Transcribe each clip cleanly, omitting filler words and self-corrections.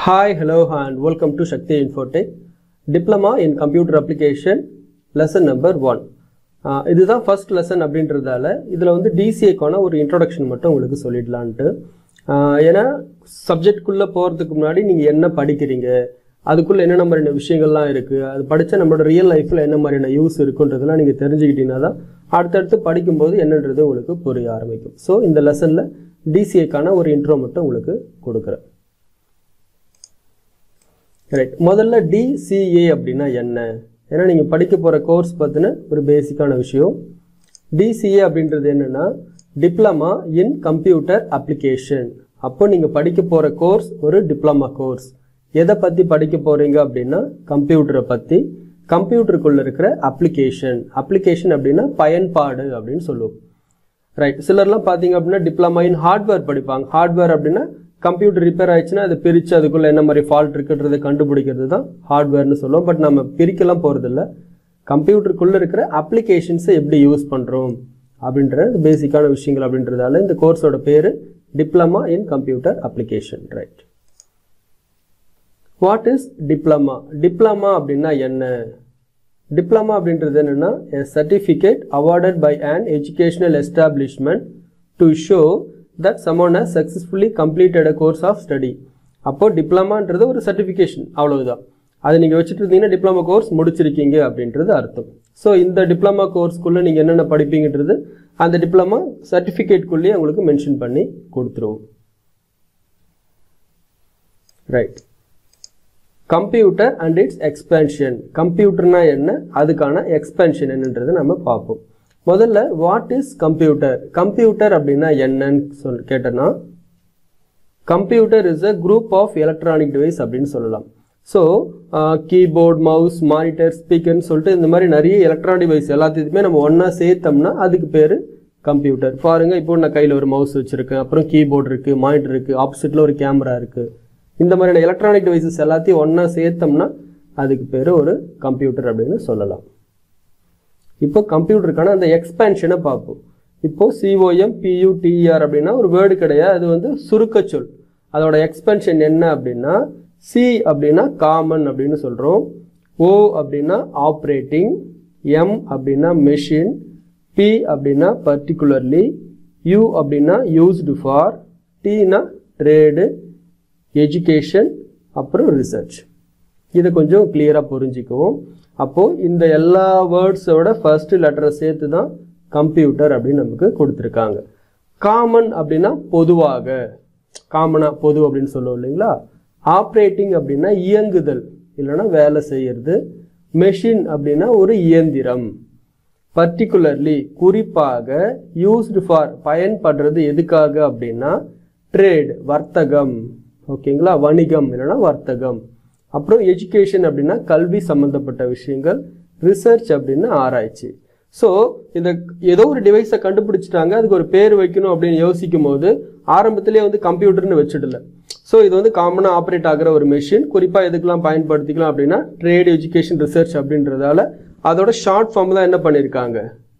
Hi, hello and welcome to Shakti Infotech Diploma in Computer Application lesson number 1. இதுதான் first lesson அப்படின்றதால இதுல வந்து DCA க்கான ஒரு introduction மட்டும் உங்களுக்கு சொல்லிடலாம்னு. ஏனா சப்ஜெக்ட் குள்ள போறதுக்கு முன்னாடி நீங்க என்ன படிக்கிறீங்க, அதுக்குள்ள என்ன மாதிரியான விஷயங்கள்லாம் இருக்கு, அது படிச்சா நம்மளோட ரியல் லைஃப்ல என்ன மாதிரியான யூஸ் இருக்குன்றதெல்லாம் நீங்க தெரிஞ்சுக்கிட்டீங்கன்னா தான் அடுத்து படிக்கும்போது என்னன்றது உங்களுக்கு புரிய ஆரம்பிக்கும். சோ இந்த லெசன்ல DCA க்கான ஒரு இன்ட்ரோ மட்டும் உங்களுக்கு கொடுக்கிறேன். ரைட், முதல்ல DCA அப்படினா என்ன? ஏன்னா நீங்க படிக்க போற கோர்ஸ் பத்தின ஒரு பேசிக்கான விஷயம். DCA அப்படின்றது என்னன்னா டிப்ளமா இன் கம்ப்யூட்டர் அப்ளிகேஷன். அப்போ நீங்க படிக்க போற கோர்ஸ் ஒரு டிப்ளமா கோர்ஸ். எதை பத்தி படிக்க போறீங்க அப்படின்னா கம்ப்யூட்டரை பத்தி, கம்ப்யூட்டருக்குள்ள இருக்கிற அப்ளிகேஷன். அப்ளிகேஷன் அப்படின்னா பயன்பாடு அப்படின்னு சொல்லுவோம். ரைட், சிலர்லாம் பாத்தீங்க அப்படின்னா டிப்ளமா இன் ஹார்ட்வேர் படிப்பாங்க. ஹார்ட்வேர் அப்படின்னா கம்ப்யூட்டர் ரிப்பேர் ஆயிடுச்சுன்னா அதை பிரிச்சு அதுக்குள்ள என்ன மாதிரி ஃபால்ட் இருக்குன்றதை கண்டுபிடிக்கிறது தான் ஹார்ட்வேர்னு சொல்லுவோம். பட் நம்ம பிரிக்கலாம் போறது இல்லை. கம்ப்யூட்டருக்குள்ள இருக்கிற அப்ளிகேஷன்ஸை எப்படி யூஸ் பண்றோம் அப்படின்ற பேசிக்கான விஷயங்கள் அப்படின்றதால இந்த கோர்ஸோட பேரு diploma in computer application. Right, what is diploma? Diploma அப்படின்னா என்ன? டிப்ளமா அப்படின்றது என்னன்னா a certificate awarded by an educational establishment to show that someone has successfully completed a course of study. அப்போ டிப்ளமான்றது ஒரு சர்டிஃபிகேஷன், அவ்வளவுதான். அதை நீங்க வச்சுட்டு இருந்தீங்கன்னா டிப்ளமா கோர்ஸ் முடிச்சிருக்கீங்க அப்படின்றது அர்த்தம். ஸோ இந்த டிப்ளமா கோர்ஸ்க்குள்ள நீங்க என்னென்ன படிப்பீங்கன்றது அந்த டிப்ளமா சர்டிஃபிகேட்குள்ளேயே உங்களுக்கு மென்ஷன் பண்ணி கொடுத்துருவோம். Right, computer and its expansion. கம்ப்யூட்டர்னா என்ன, அதுக்கான எக்ஸ்பென்ஷன் என்னன்றது நம்ம பார்ப்போம். முதல்ல வாட் இஸ் கம்ப்யூட்டர்? கம்ப்யூட்டர் அப்படின்னா என்னன்னு கேட்டனா computer is a group of electronic device அப்படின்னு சொல்லலாம். ஸோ கீபோர்ட், மவுஸ், மானிட்டர், ஸ்பீக்கர்னு சொல்லிட்டு இந்த மாதிரி நிறைய எலக்ட்ரானிக் டிவைஸ் எல்லாத்தையுமே நம்ம ஒன்னா சேர்த்தோம்னா அதுக்கு பேரு கம்ப்யூட்டர். பாருங்க, இப்போ நான் கையில ஒரு மவுஸ் வச்சிருக்கேன், அப்புறம் கீபோர்ட் இருக்கு, மானிட்டர் இருக்கு, ஆப்போசிட்ல ஒரு கேமரா இருக்கு. இந்த மாதிரியான எலக்ட்ரானிக் டிவைசஸ் எல்லாத்தையும் ஒன்னா சேர்த்தோம்னா அதுக்கு பேரு ஒரு கம்ப்யூட்டர் அப்படின்னு சொல்லலாம். இப்போ கம்ப்யூட்டருக்கான அந்த எக்ஸ்பென்ஷனை பார்ப்போம். இப்போ COMPUTER அப்படின்னா ஒரு வேர்டு கிடையாது, அது வந்து சுருக்க சொல். அதோட எக்ஸ்பென்ஷன் என்ன அப்படின்னா C அப்படின்னா காமன் அப்படின்னு சொல்றோம், O அப்படின்னா ஆப்ரேட்டிங், M அப்படின்னா மெஷின், P அப்படின்னா பர்டிகுலர்லி, U அப்படின்னா யூஸ்டு ஃபார், Tனா ட்ரேடு, எஜுகேஷன், அப்புறம் ரிசர்ச். இதை கொஞ்சம் கிளியரா புரிஞ்சுக்குவோம். அப்போ இந்த எல்லா வேர்ட்ஸோட ஃபர்ஸ்ட் லெட்டரை சேர்த்து தான் கம்ப்யூட்டர் அப்படின்னு நமக்கு கொடுத்துருக்காங்க. காமன் அப்படின்னா பொதுவாக, காமனா பொது அப்படின்னு சொல்லுவோம் இல்லைங்களா. ஆப்ரேட்டிங் அப்படின்னா இயங்குதல் இல்லைன்னா வேலை செய்யறது. மெஷின் அப்படின்னா ஒரு இயந்திரம். பர்டிகுலர்லி குறிப்பாக, யூஸ்டு ஃபார் பயன்படுறது எதுக்காக அப்படின்னா ட்ரேட் வர்த்தகம், ஓகேங்களா, வணிகம் இல்லைன்னா வர்த்தகம். அப்புறம் எஜுகேஷன் அப்படின்னா கல்வி சம்பந்தப்பட்ட விஷயங்கள், ரிசர்ச் அப்படின்னா ஆராய்ச்சி. ஸோ இந்த ஏதோ ஒரு டிவைஸை கண்டுபிடிச்சிட்டாங்க, அதுக்கு ஒரு பேர் வைக்கணும் அப்படின்னு யோசிக்கும் போது ஆரம்பத்திலே வந்து கம்ப்யூட்டர்னு வச்சிடல. ஸோ இது வந்து காமனா ஆப்ரேட் ஆகிற ஒரு மெஷின். குறிப்பா எதுக்கெல்லாம் பயன்படுத்திக்கலாம் அப்படின்னா ட்ரேட், எஜுகேஷன், ரிசர்ச் அப்படின்றதால அதோட ஷார்ட் ஃபார்ம் தான் என்ன பண்ணிருக்காங்க,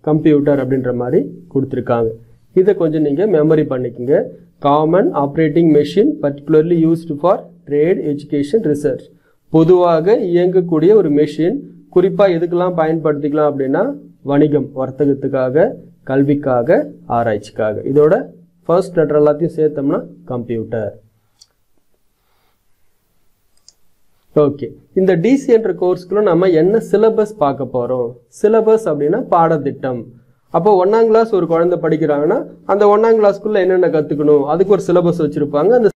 கம்ப்யூட்டர் அப்படின்ற மாதிரி கொடுத்துருக்காங்க. இதை கொஞ்சம் நீங்க மெமரி பண்ணிக்கோங்க. Common operating machine, particularly used for trade, education, research. பொதுவாக இயங்கக்கூடிய ஒரு மெஷின். குறிப்பா எதுக்கெல்லாம் பயன்படுத்திக்கலாம் அப்படின்னா வணிகம், வர்த்தகத்துக்காக, கல்விக்காக, ஆராய்ச்சிக்காக. இதோட ஃபர்ஸ்ட் லெட்டர் எல்லாத்தையும் சேர்த்தோம்னா கம்ப்யூட்டர். ஓகே, இந்த DC என்ற கோர்ஸ்க்குள்ள நம்ம என்ன சிலபஸ் பார்க்க போறோம்? சிலபஸ் அப்படின்னா பாடத்திட்டம். அப்போ 1ஆம் கிளாஸ் ஒரு குழந்தை படிக்கிறாங்கன்னா அந்த 1ஆம் கிளாஸ்க்குள்ள என்னென்ன கத்துக்கணும் அதுக்கு ஒரு சிலபஸ் வச்சிருப்பாங்க. அந்த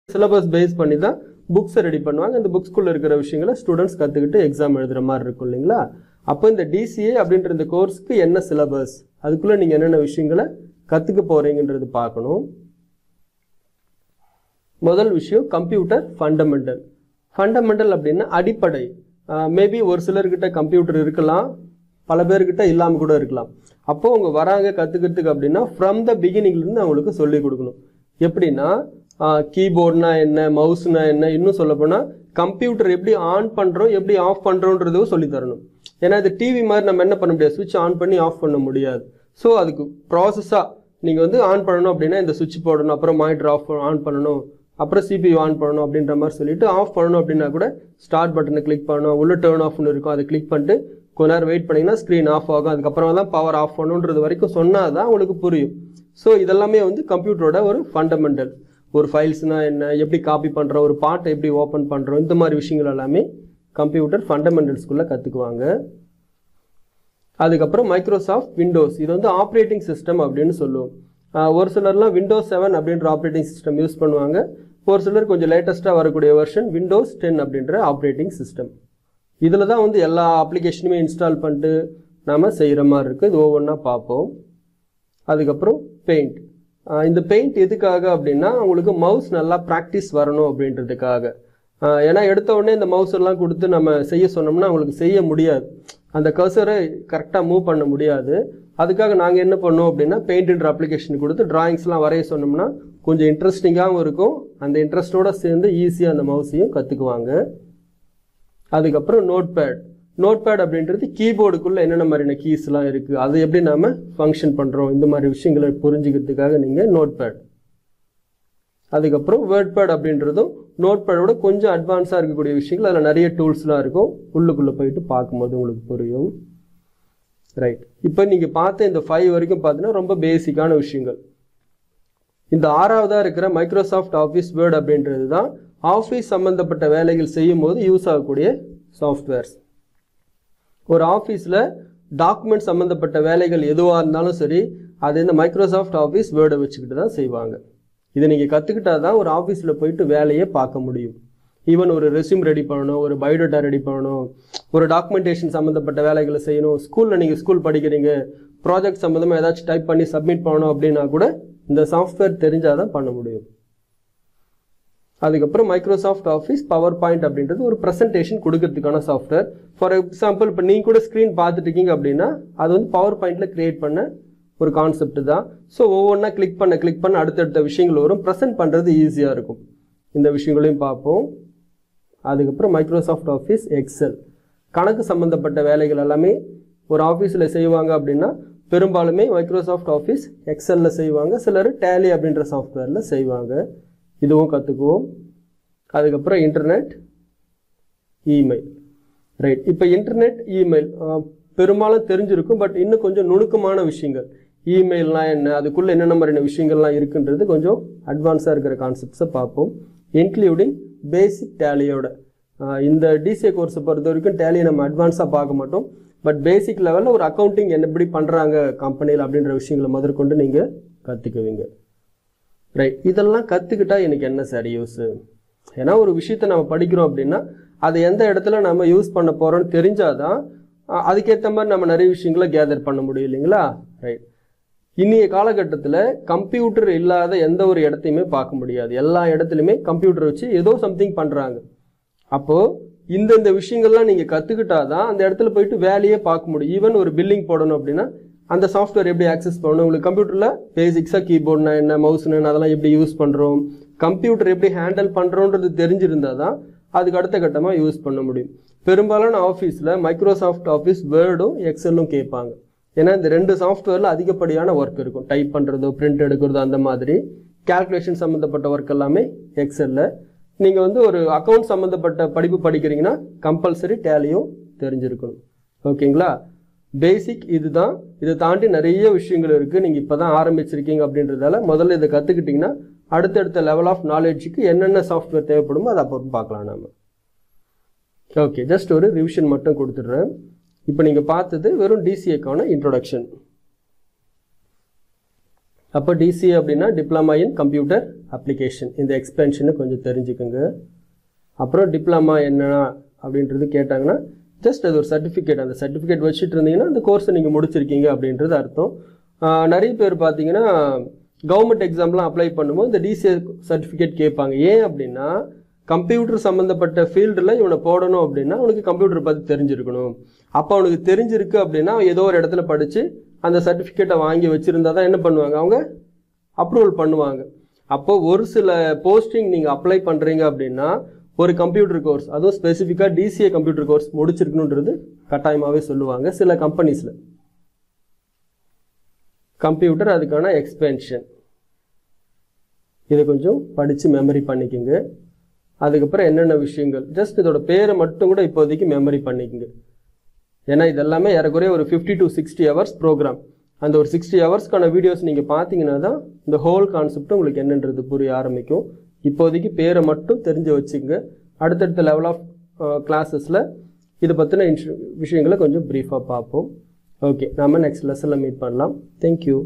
சிலபஸ் பேஸ் பண்ணி தான் புக்ஸ் ரெடி பண்ணுவாங்க. அந்த புக்ஸ்குள்ள இருக்கிற விஷயங்களை ஸ்டூடெண்ட்ஸ் கத்துக்கிட்டு எக்ஸாம் எழுதுற மாதிரி இருக்கும் இல்லைங்களா. அப்போ இந்த DCA அப்படின்ற இந்த கோர்ஸ்க்கு என்ன சிலபஸ், அதுக்குள்ள நீங்க என்னென்ன விஷயங்களை கத்துக்க போறீங்கன்றது பார்க்கணும். முதல் விஷயம் கம்ப்யூட்டர் ஃபண்டமெண்டல். ஃபண்டமெண்டல் அப்படின்னா அடிப்படை. மேபி ஒரு சிலர்கிட்ட கம்ப்யூட்டர் இருக்கலாம், பல பேர்கிட்ட இல்லாம கூட இருக்கலாம். அப்போ அவங்க வராங்க கத்துக்கிறதுக்கு அப்படின்னா ஃப்ரம் த பிகினிங்ல இருந்து அவங்களுக்கு சொல்லி கொடுக்கணும். எப்படின்னா கீபோர்ட்னா என்ன, மவுஸ்னா என்ன, இன்னும் சொல்ல போனா கம்ப்யூட்டர் எப்படி ஆன் பண்றோம், எப்படி ஆஃப் பண்றோம்ன்றதும் சொல்லி தரணும். ஏன்னா இது டிவி மாதிரி நம்ம என்ன பண்ண முடியாது, சுவிட்ச் ஆன் பண்ணி ஆஃப் பண்ண முடியாது. ஸோ அதுக்கு ப்ராசஸா நீங்கள் வந்து ஆன் பண்ணணும் அப்படின்னா இந்த சுவிட்ச் போடணும், அப்புறம் மானிட்டர் ஆன் பண்ணணும், அப்புறம் CPU ஆன் பண்ணணும் அப்படின்ற மாதிரி சொல்லிட்டு ஆஃப் பண்ணணும் அப்படின்னா கூட ஸ்டார்ட் பட்டனை கிளிக் பண்ணணும், உள்ள டர்ன் ஆஃப்னு இருக்கும், அதை கிளிக் பண்ணிட்டு கொஞ்ச நேரம் வெயிட் பண்ணிங்கன்னா ஸ்க்ரீன் ஆஃப் ஆகும். அதுக்கப்புறமா தான் பவர் ஆஃப் பண்ணணுன்றது வரைக்கும் சொன்னால் தான் உங்களுக்கு புரியும். ஸோ இதெல்லாமே வந்து கம்ப்யூட்டரோட ஒரு ஃபண்டமெண்டல். ஒரு ஃபைல்ஸ்னால் என்ன, எப்படி காப்பி பண்ணுறோம், ஒரு பாட்டை எப்படி ஓப்பன் பண்ணுறோம், இந்த மாதிரி விஷயங்கள் எல்லாமே கம்ப்யூட்டர் ஃபண்டமெண்டல்ஸ்குள்ளே கற்றுக்குவாங்க. அதுக்கப்புறம் மைக்ரோசாஃப்ட் விண்டோஸ், இது வந்து ஆப்ரேட்டிங் சிஸ்டம் அப்படின்னு சொல்லுவோம். ஒரு சிலர்லாம் விண்டோஸ் 7 அப்படின்ற ஆப்ரேட்டிங் சிஸ்டம் யூஸ் பண்ணுவாங்க. ஒரு சிலர் கொஞ்சம் லேட்டஸ்ட்டாக வரக்கூடிய வெர்ஷன் விண்டோஸ் 10 அப்படின்ற ஆப்ரேட்டிங் சிஸ்டம். இதில் தான் வந்து எல்லா அப்ளிகேஷனுமே இன்ஸ்டால் பண்ணிட்டு நாம் செய்கிற மாதிரி இருக்குது. இது ஒவ்வொன்றா பார்ப்போம். அதுக்கப்புறம் பெயிண்ட். இந்த பெயிண்ட் எதுக்காக அப்படின்னா உங்களுக்கு மவுஸ் நல்லா ப்ராக்டிஸ் வரணும் அப்படின்றதுக்காக. ஏன்னா எடுத்த உடனே இந்த மவுஸ் எல்லாம் கொடுத்து நம்ம செய்ய சொன்னோம்னா அவங்களுக்கு செய்ய முடியாது, அந்த கர்சரை கரெக்டாக மூவ் பண்ண முடியாது. அதுக்காக நாங்கள் என்ன பண்ணோம் அப்படின்னா பெயிண்ட்ன்ற அப்ளிகேஷன் கொடுத்து டிராயிங்ஸ்லாம் வரைய சொன்னோம்னா கொஞ்சம் இன்ட்ரெஸ்டிங்காகவும் இருக்கும். அந்த இன்ட்ரெஸ்டோடு சேர்ந்து ஈஸியாக அந்த மவுஸையும் கற்றுக்குவாங்க. அதுக்கப்புறம் நோட்பேட் அப்படின்றது கீபோர்டுக்குள்ளே என்னென்ன மாதிரியான கீஸ்லாம் இருக்குது, அது எப்படி நாம் ஃபங்க்ஷன் பண்ணுறோம், இந்த மாதிரி விஷயங்களை புரிஞ்சுக்கிறதுக்காக நீங்கள் நோட்பேட். அதுக்கப்புறம் வேர்ட்பேட் அப்படின்றதும் நோட்பேடோட கொஞ்சம் அட்வான்ஸாக இருக்கக்கூடிய விஷயங்கள், அதில் நிறைய டூல்ஸ்லாம் இருக்கும், உள்ளுக்குள்ளே போயிட்டு பார்க்கும்போது உங்களுக்கு புரியும். ரைட், இப்போ நீங்கள் பார்த்த இந்த 5 வரைக்கும் பார்த்தீங்கன்னா ரொம்ப பேசிக்கான விஷயங்கள். இந்த 6வதாக இருக்கிற மைக்ரோசாஃப்ட் ஆஃபீஸ் வேர்ட் அப்படின்றது தான் ஆஃபீஸ் சம்மந்தப்பட்ட வேலைகள் செய்யும் போது யூஸ் ஆகக்கூடிய சாஃப்ட்வேர்ஸ். ஒரு ஆஃபீஸில் டாக்குமெண்ட் சம்மந்தப்பட்ட வேலைகள் எதுவாக இருந்தாலும் சரி, அது இந்த மைக்ரோசாஃப்ட் ஆஃபீஸ் வேர்டை வச்சுக்கிட்டு தான் செய்வாங்க. இதை நீங்கள் கற்றுக்கிட்டா தான் ஒரு ஆஃபீஸில் போயிட்டு வேலையை பார்க்க முடியும். ஈவன் ஒரு ரெஸ்யூம் ரெடி பண்ணணும், ஒரு பயோடேட்டா ரெடி பண்ணணும், ஒரு டாக்குமெண்டேஷன் சம்மந்தப்பட்ட வேலைகளை செய்யணும், ஸ்கூலில் நீங்கள் ஸ்கூல் படிக்கிறீங்க, ப்ராஜெக்ட் சம்மந்தமாக ஏதாச்சும் டைப் பண்ணி சப்மிட் பண்ணணும் அப்படின்னா கூட இந்த சாஃப்ட்வேர் தெரிஞ்சால் தான் பண்ண முடியும். அதுக்கப்புறம் மைக்ரோசாஃப்ட் ஆஃபீஸ் பவர் பாயிண்ட் அப்படின்றது ஒரு ப்ரெசன்டேஷன் கொடுக்கறதுக்கான சாஃப்ட்வேர். ஃபார் எக்ஸாம்பிள் இப்போ நீங்கள் கூட ஸ்க்ரீன் பார்த்துட்டு இருக்கீங்க அப்படின்னா அது வந்து பவர் பாயிண்டில் கிரியேட் பண்ண ஒரு கான்செப்ட் தான். ஸோ ஒவ்வொன்றா கிளிக் பண்ண அடுத்தடுத்த விஷயங்கள் வரும், ப்ரெசென்ட் பண்ணுறது ஈஸியாக இருக்கும். இந்த விஷயங்களையும் பார்ப்போம். அதுக்கப்புறம் மைக்ரோசாஃப்ட் ஆஃபீஸ் எக்ஸல், கணக்கு சம்மந்தப்பட்ட வேலைகள் எல்லாமே ஒரு ஆஃபீஸில் செய்வாங்க அப்படின்னா பெரும்பாலுமே மைக்ரோசாஃப்ட் ஆஃபீஸ் எக்ஸலில் செய்வாங்க. சிலர் டேலி அப்படின்ற சாஃப்ட்வேரில் செய்வாங்க. இதுவும் கற்றுக்குவோம். அதுக்கப்புறம் இன்டர்நெட், இமெயில். ரைட், இப்போ இன்டர்நெட், இமெயில் பெரும்பாலும் தெரிஞ்சிருக்கும். பட் இன்னும் கொஞ்சம் நுணுக்கமான விஷயங்கள், இமெயில்னால் என்ன, அதுக்குள்ளே என்னென்ன மாதிரியான விஷயங்கள்லாம் இருக்குன்றது கொஞ்சம் அட்வான்ஸாக இருக்கிற கான்செப்ட்ஸை பார்ப்போம். இன்க்ளூடிங் பேசிக் டேலியோட. இந்த டிசிஏ கோர்ஸை பொறுத்த வரைக்கும் டேலியை நம்ம அட்வான்ஸாக பார்க்க மாட்டோம். பட் பேசிக் லெவலில் ஒரு அக்கௌண்டிங் என்ன எப்படி பண்ணுறாங்க கம்பெனியில் அப்படின்ற விஷயங்களை முதற்கொண்டு நீங்கள் கற்றுக்குவீங்க. ரைட், இதெல்லாம் கற்றுக்கிட்டா எனக்கு என்ன சரி யூஸு? ஏன்னா ஒரு விஷயத்தை நம்ம படிக்கிறோம் அப்படின்னா அதை எந்த இடத்துல நம்ம யூஸ் பண்ண போகிறோம்னு தெரிஞ்சாதான் அதுக்கேற்ற மாதிரி நம்ம நிறைய விஷயங்களை கேதர் பண்ண முடியும் இல்லைங்களா? ரைட், இன்னைய காலகட்டத்தில் கம்ப்யூட்டர் இல்லாத எந்த ஒரு இடத்தையுமே பார்க்க முடியாது. எல்லா இடத்துலையுமே கம்ப்யூட்டர் வச்சு ஏதோ சம்திங் பண்ணுறாங்க. அப்போது இந்த விஷயங்கள்லாம் நீங்கள் கற்றுக்கிட்டாதான் அந்த இடத்துல போயிட்டு வேலையே பார்க்க முடியும். ஈவன் ஒரு பில்லிங் போடணும் அப்படின்னா அந்த சாஃப்ட்வேர் எப்படி ஆக்சஸ் பண்ணணும், உங்களுக்கு கம்ப்யூட்டரில் பேசிக்ஸாக கீபோர்ட்னா என்ன, மவுஸ்னா அதெல்லாம் எப்படி யூஸ் பண்ணுறோம், கம்ப்யூட்டர் எப்படி ஹேண்டில் பண்ணுறோன்றது தெரிஞ்சிருந்தால் தான் அதுக்கு அடுத்த கட்டமாக யூஸ் பண்ண முடியும். பெரும்பாலான ஆஃபீஸில் மைக்ரோசாஃப்ட் ஆஃபீஸ் வேர்டும் எக்ஸலும் கேட்பாங்க. ஏன்னா இந்த 2 சாஃப்ட்வேரில் அதிகப்படியான ஒர்க் இருக்கும், டைப் பண்ணுறதோ பிரிண்ட் எடுக்கிறதோ அந்த மாதிரி. கேல்குலேஷன் சம்மந்தப்பட்ட ஒர்க் எல்லாமே எக்ஸலில். நீங்கள் வந்து ஒரு அக்கௌண்ட் சம்மந்தப்பட்ட படிப்பு படிக்கிறீங்கன்னா கம்பல்சரி டேலியும் தெரிஞ்சிருக்கணும். ஓகேங்களா? பேசிக் இதுதான். இதை தாண்டி நிறைய விஷயங்கள் இருக்குது. நீங்கள் இப்போ தான் ஆரம்பிச்சிருக்கீங்க அப்படின்றதால முதல்ல இதை கற்றுக்கிட்டிங்கன்னா அடுத்தடுத்த லெவல் ஆஃப் நாலேஜுக்கு என்னென்ன சாஃப்ட்வேர் தேவைப்படுமோ அதை அப்புறம் பார்க்கலாம் நாம. ஓகே, ஜஸ்ட் ஒரு ரிவிஷன் மட்டும் கொடுத்துட்றேன். இப்போ நீங்கள் பார்த்தது வெறும் டிசிஏக்கான இன்ட்ரோடக்ஷன். அப்போ டிசிஏ அப்படின்னா டிப்ளமா இன் கம்ப்யூட்டர் அப்ளிகேஷன். இந்த எக்ஸ்பென்ஷனை கொஞ்சம் தெரிஞ்சுக்கோங்க. அப்புறம் டிப்ளமா என்ன அப்படின்றது கேட்டாங்கன்னா ஜஸ்ட் அது ஒரு சர்டிஃபிகேட். அந்த சர்டிஃபிகேட் வச்சுட்டு இருந்தீங்கன்னா அந்த கோர்ஸை நீங்கள் முடிச்சிருக்கீங்க அப்படின்றது அர்த்தம். நிறைய பேர் பார்த்தீங்கன்னா கவர்மெண்ட் எக்ஸாம்லாம் அப்ளை பண்ணும்போது இந்த டிசிஏ சர்டிஃபிகேட் கேட்பாங்க. ஏன் அப்படின்னா கம்ப்யூட்டர் சம்மந்தப்பட்ட ஃபீல்டில் இவனை போடணும் அப்படின்னா அவனுக்கு கம்ப்யூட்டர் பற்றி தெரிஞ்சிருக்கணும். அப்போ அவனுக்கு தெரிஞ்சிருக்கு அப்படின்னா ஏதோ ஒரு இடத்துல படித்து அந்த சர்டிஃபிகேட்டை வாங்கி வச்சுருந்தா தான் என்ன பண்ணுவாங்க, அவங்க அப்ரூவல் பண்ணுவாங்க. அப்போ ஒரு சில போஸ்டிங் நீங்கள் அப்ளை பண்ணுறீங்க அப்படின்னா ஒரு கம்ப்யூட்டர் கோர்ஸ், அதுவும் ஸ்பெசிஃபிக்காக டிசிஏ கம்ப்யூட்டர் கோர்ஸ் முடிச்சிருக்கணுன்றது கட்டாயமாகவே சொல்லுவாங்க சில கம்பெனிஸில். கம்ப்யூட்டர் அதுக்கான எக்ஸ்பென்ஷன். இதை கொஞ்சம் படித்து மெமரி பண்ணிக்கோங்க. அதுக்கப்புறம் என்னென்ன விஷயங்கள் ஜஸ்ட் இதோட பேரை மட்டும் கூட இப்போதைக்கு மெமரி பண்ணிக்கோங்க. ஏன்னா இதெல்லாமே ஏறக்குறைய ஒரு 50 to 60 ஹவர்ஸ் ப்ரோக்ராம். அந்த ஒரு 60 ஹவர்ஸ்க்கான வீடியோஸ் நீங்கள் பார்த்தீங்கன்னா தான் இந்த ஹோல் கான்செப்ட் உங்களுக்கு என்னன்றது புரிய ஆரம்பிக்கும். இப்போதைக்கு பேரை மட்டும் தெரிஞ்சு வச்சுங்க. அடுத்தடுத்த லெவல் ஆஃப் கிளாஸஸில் இதை பற்றின விஷயங்களை கொஞ்சம் ப்ரீஃபாக பார்ப்போம். ஓகே, நாம் நெக்ஸ்ட் லெசனில் மீட் பண்ணலாம். தேங்க்யூ.